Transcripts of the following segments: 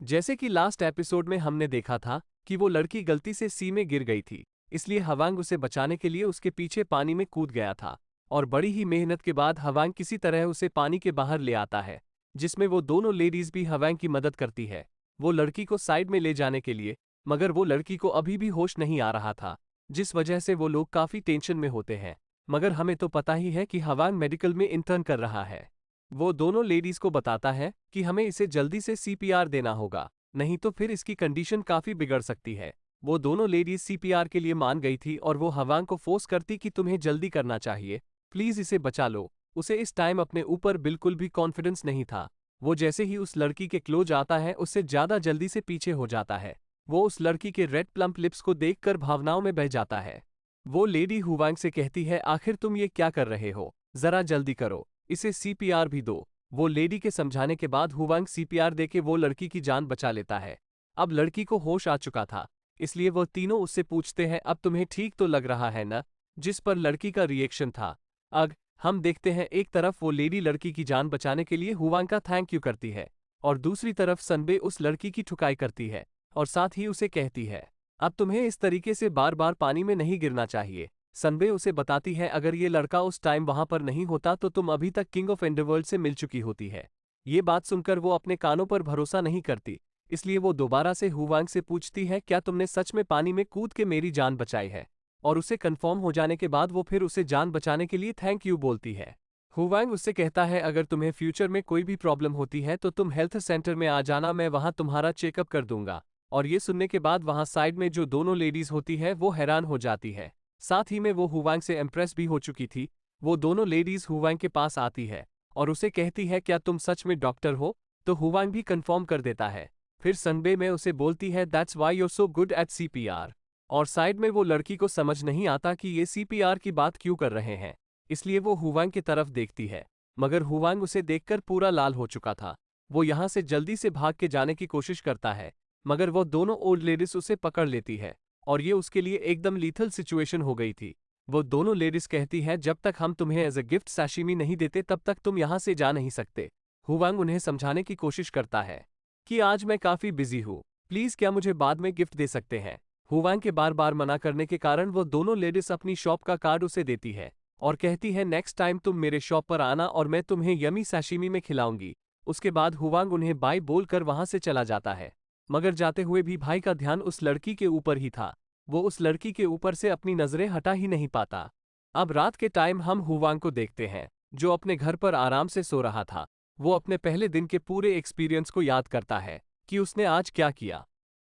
जैसे कि last episode में हमने देखा था कि वो लड़की गलती से सी में गिर गई थी, इसलिए हवांग उसे बचाने के लिए उसके पीछे पानी में कूद गया था। और बड़ी ही मेहनत के बाद हवांग किसी तरह उसे पानी के बाहर ले आता है, जिसमें वो दोनों लेडीज भी हवांग की मदद करती है वो लड़की को साइड में ले जाने के लिए। मगर वो लड़की को अभी भी होश नहीं आ रहा था, जिस वजह से वो लोग काफी टेंशन में होते हैं। मगर हमें तो पता ही है कि हवांग मेडिकल में इंटर्न कर रहा है। वो दोनों लेडीज को बताता है कि हमें इसे जल्दी से सीपीआर देना होगा, नहीं तो फिर इसकी कंडीशन काफी बिगड़ सकती है। वो दोनों लेडीज सीपीआर के लिए मान गई थी और वो हवांग को फोर्स करती कि तुम्हें जल्दी करना चाहिए, प्लीज इसे बचा लो। उसे इस टाइम अपने ऊपर बिल्कुल भी कॉन्फिडेंस नहीं था। वो जैसे ही उस लड़की के क्लोज आता है उससे ज्यादा जल्दी से पीछे हो जाता है। वो उस लड़की के रेड प्लम्प लिप्स को देखकर भावनाओं में बह जाता है। वो लेडी हुवांग से कहती है, आखिर तुम ये क्या कर रहे हो, जरा जल्दी करो, इसे सीपीआर भी दो। वो लेडी के समझाने के बाद हुवांग सीपीआर देके वो लड़की की जान बचा लेता है। अब लड़की को होश आ चुका था, इसलिए वो तीनों उससे पूछते हैं, अब तुम्हें ठीक तो लग रहा है ना? जिस पर लड़की का रिएक्शन था, अग हम देखते हैं एक तरफ वो लेडी लड़की की जान बचाने के लिए हुवांग का थैंक यू करती है, और दूसरी तरफ सनबे उस लड़की की ठुकाई करती है और साथ ही उसे कहती है, अब तुम्हें इस तरीके से बार बार पानी में नहीं गिरना चाहिए। सनबे उसे बताती है, अगर ये लड़का उस टाइम वहां पर नहीं होता तो तुम अभी तक किंग ऑफ एंडरवर्ल्ड से मिल चुकी होती है। ये बात सुनकर वो अपने कानों पर भरोसा नहीं करती, इसलिए वो दोबारा से हुवांग से पूछती है, क्या तुमने सच में पानी में कूद के मेरी जान बचाई है? और उसे कंफर्म हो जाने के बाद वो फिर उसे जान बचाने के लिए थैंक यू बोलती है। हुवांग उससे कहता है, अगर तुम्हें फ्यूचर में कोई भी प्रॉब्लम होती है तो तुम हेल्थ सेंटर में आ जाना, मैं वहां तुम्हारा चेकअप कर दूंगा। और ये सुनने के बाद वहां साइड में जो दोनों लेडीज होती है वो हैरान हो जाती है। साथ ही में वो हुवांग से इम्प्रेस भी हो चुकी थी। वो दोनों लेडीज हुवांग के पास आती है और उसे कहती है, क्या तुम सच में डॉक्टर हो? तो हुवांग भी कंफर्म कर देता है। फिर सनबे में उसे बोलती है, that's why you so good at CPR. और साइड में वो लड़की को समझ नहीं आता कि ये सीपीआर की बात क्यों कर रहे हैं, इसलिए वो हुवांग की तरफ देखती है। मगर हुवांग उसे देखकर पूरा लाल हो चुका था। वो यहां से जल्दी से भाग के जाने की कोशिश करता है, मगर वो दोनों ओल्ड लेडीज उसे पकड़ लेती है और ये उसके लिए एकदम लीथल सिचुएशन हो गई थी। वो दोनों लेडीज कहती है, जब तक हम तुम्हें एज अ गिफ्ट सैशिमी नहीं देते तब तक तुम यहां से जा नहीं सकते। हुवांग उन्हें समझाने की कोशिश करता है कि आज मैं काफी बिजी हूँ, प्लीज क्या मुझे बाद में गिफ्ट दे सकते हैं। हुवांग के बार बार मना करने के कारण वो दोनों लेडीज अपनी शॉप का कार्ड उसे देती है और कहती है, नेक्स्ट टाइम तुम मेरे शॉप पर आना और मैं तुम्हें यमी सैशिमी में खिलाऊंगी। उसके बाद हुवांग उन्हें बाय बोलकर वहां से चला जाता है। मगर जाते हुए भी भाई का ध्यान उस लड़की के ऊपर ही था। वो उस लड़की के ऊपर से अपनी नजरें हटा ही नहीं पाता। अब रात के टाइम हम हुवांग को देखते हैं, जो अपने घर पर आराम से सो रहा था। वो अपने पहले दिन के पूरे एक्सपीरियंस को याद करता है कि उसने आज क्या किया।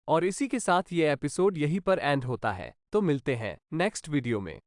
और इसी के साथ ये एपिसोड यहीं पर एंड होता है। तो मिलते हैं नेक्स्ट वीडियो में।